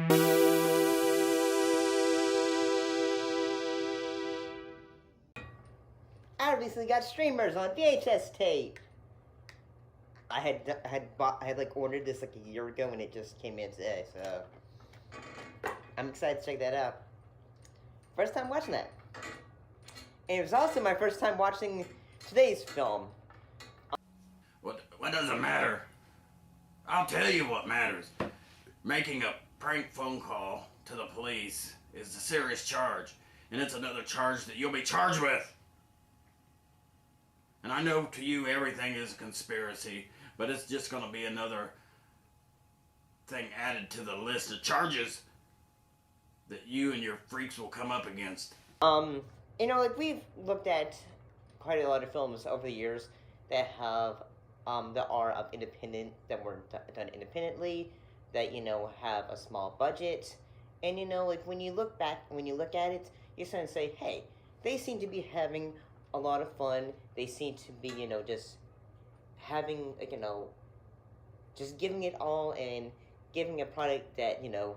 I recently got Streamers on VHS tape. I had like ordered this like a year ago and it just came in today, so I'm excited to check that out. First time watching that. And it was also my first time watching today's film. What does it matter? I'll tell you what matters. Making a prank phone call to the police is a serious charge, and it's another charge that you'll be charged with. And I know to you everything is a conspiracy, but it's just gonna be another thing added to the list of charges that you and your freaks will come up against. You know, like we've looked at quite a lot of films over the years that have that are of independent, that were done independently, that, you know, have a small budget, and, you know, like when you look at it, you start to say, hey, they seem to be having a lot of fun. They seem to be, you know, just having, like, you know, just giving it all and giving a product that, you know,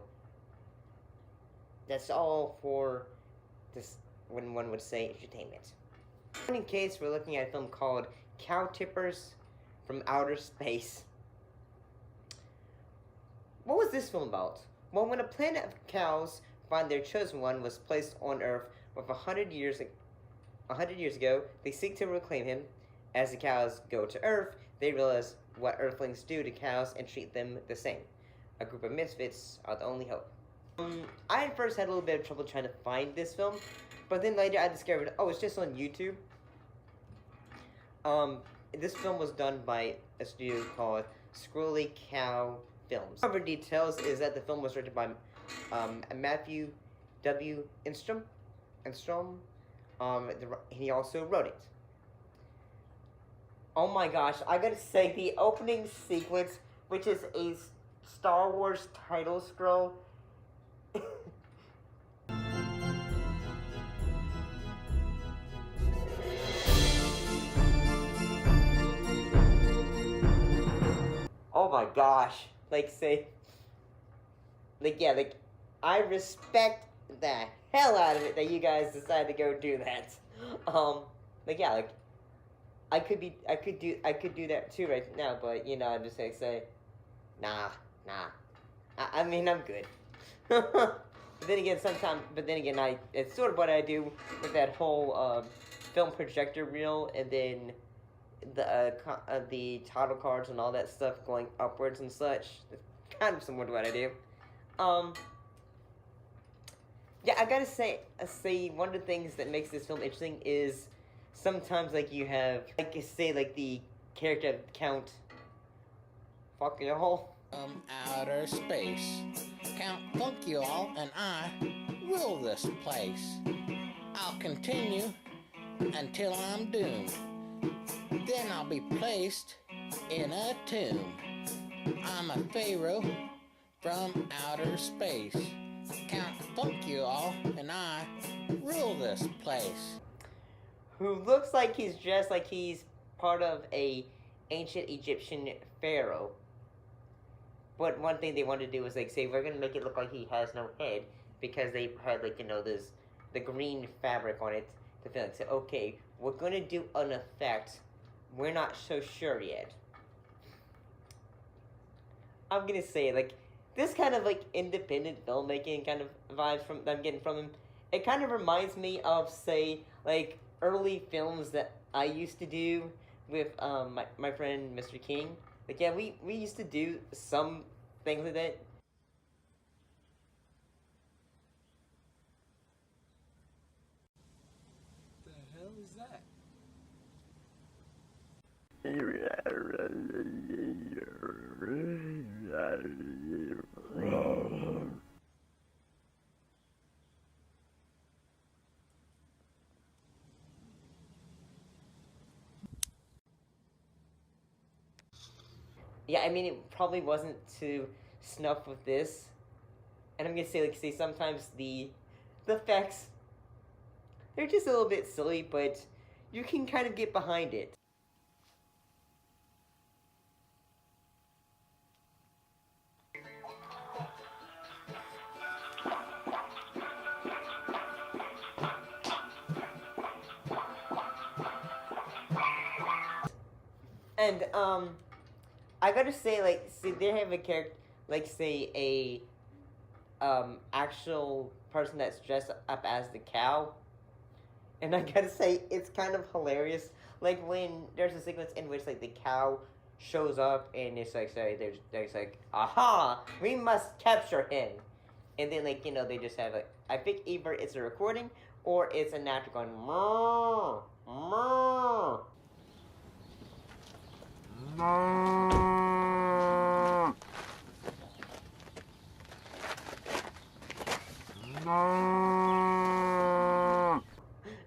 that's all for this, when one would say, entertainment. In case, we're looking at a film called Cow Tippers from Outer Space. What was this film about? Well, when a planet of cows find their chosen one was placed on Earth with 100 years ago, they seek to reclaim him. As the cows go to Earth, they realize what Earthlings do to cows and treat them the same. A group of misfits are the only hope. I at first had a little bit of trouble trying to find this film, but then later I discovered, oh, it's just on YouTube. This film was done by a studio called SquirellyCow Films. Other details is that the film was written by Matthew W. Instrom. He also wrote it. Oh my gosh, I gotta say, the opening sequence, which is a Star Wars title scroll. Oh my gosh, like, say, like, yeah, like, I respect the hell out of it that you guys decided to go do that. Like, yeah, like, I could do that too right now, but, you know, I'm just gonna say, nah, I mean, I'm good. But then again, it's sort of what I do with that whole, film projector reel, and then the title cards and all that stuff going upwards and such. It's kind of similar to what I do. Yeah, I gotta say, one of the things that makes this film interesting is sometimes, like, you have, like, say, like, the character of Count fuck you all. Outer space. Count Funk you all, and I rule this place. I'll continue until I'm doomed. Then I'll be placed in a tomb. I'm a pharaoh from outer space. Count Funk you all, and I rule this place. Who looks like he's dressed like he's part of a ancient Egyptian pharaoh. But one thing they wanted to do was, like, say, we're gonna make it look like he has no head, because they had, like, you know, the green fabric on it to feel like, say, okay, we're gonna do an effect. We're not so sure yet. I'm gonna say, like, this kind of, like, independent filmmaking kind of vibes that I'm getting from him, it kind of reminds me of, say, like, early films that I used to do with, my friend Mr. King. Like, yeah, we used to do some things like that. The hell is that? Yeah, I mean, it probably wasn't to snuff with this. And I'm gonna say, like, sometimes the effects, they're just a little bit silly, but you can kind of get behind it. And I gotta say, like, see, they have a character, like, say a actual person that's dressed up as the cow, and I gotta say, it's kind of hilarious. Like when there's a sequence in which like the cow shows up and it's like, sorry, there's like, aha, we must capture him, and then like they just have like, I think either it's a recording or it's an actor going moo, moo.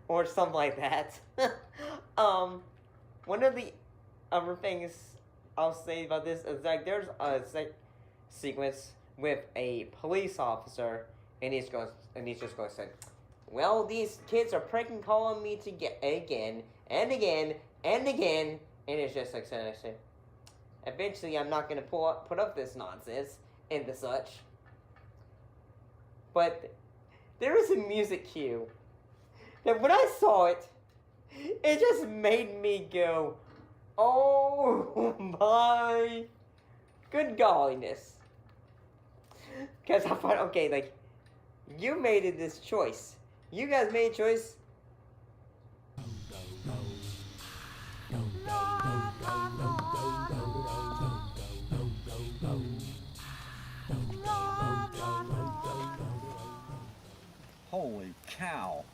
Or something like that. One of the other things I'll say about this is like there's a sequence with a police officer, and he's just going to say, "Well, these kids are pranking calling me to get again and again and again," and it's just like saying, "Eventually, I'm not going to put up this nonsense and the such." But there is a music cue that when I saw it, it just made me go, "Oh my good golliness." Because I thought, okay, like, you made it this choice. You guys made a choice. Holy cow.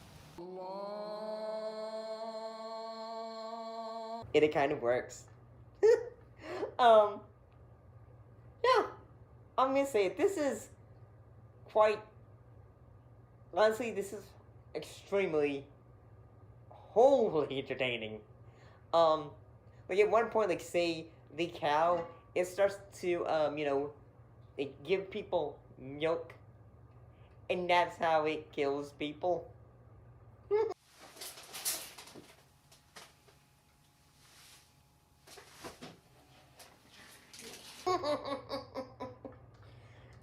It kind of works. Yeah, I'm gonna say this is quite, honestly, this is extremely, wholly entertaining. Like at one point, like say the cow, it starts to, it give people milk, and that's how it kills people.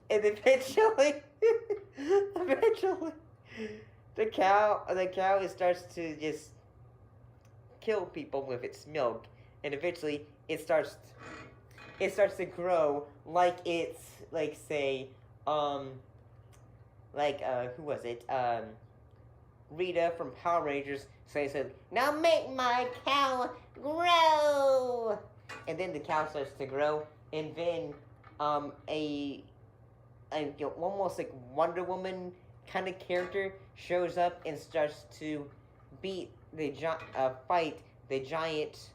And eventually, the cow starts to just kill people with its milk, and eventually it starts to grow like it's like say who was it, Rita from Power Rangers said, "Now make my cow grow," and then the cow starts to grow, and then almost like Wonder Woman kind of character shows up and starts to fight the giant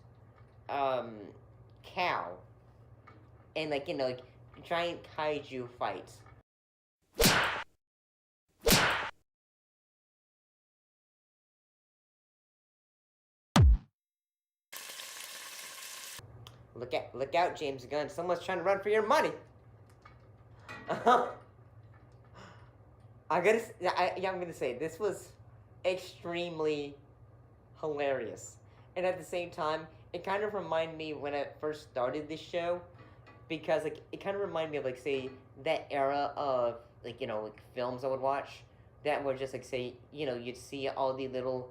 cow, and like giant kaiju fights. Look out, James Gunn! Someone's trying to run for your money. I'm gonna say this was extremely hilarious, and at the same time, it kind of reminded me when I first started this show, because like it kind of reminded me of like say that era of like like films I would watch that were just like say you'd see all the little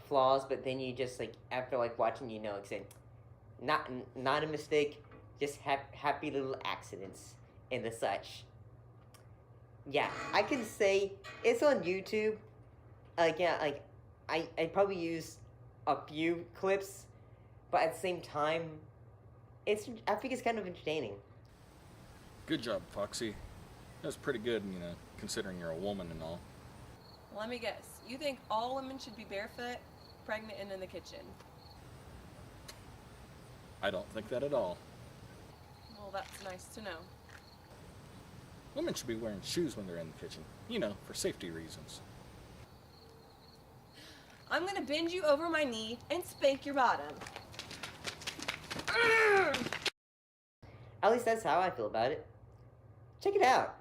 flaws, but then you just like after like watching like say not a mistake, just happy little accidents and the such. Yeah, I can say it's on YouTube. Yeah, like I probably use a few clips, but at the same time, I think it's kind of entertaining. Good job, Foxy. That's pretty good, considering you're a woman and all. Let me guess. You think all women should be barefoot, pregnant, and in the kitchen? I don't think that at all. Well, that's nice to know. Women should be wearing shoes when they're in the kitchen, for safety reasons. I'm gonna bend you over my knee and spank your bottom. At least that's how I feel about it. Check it out.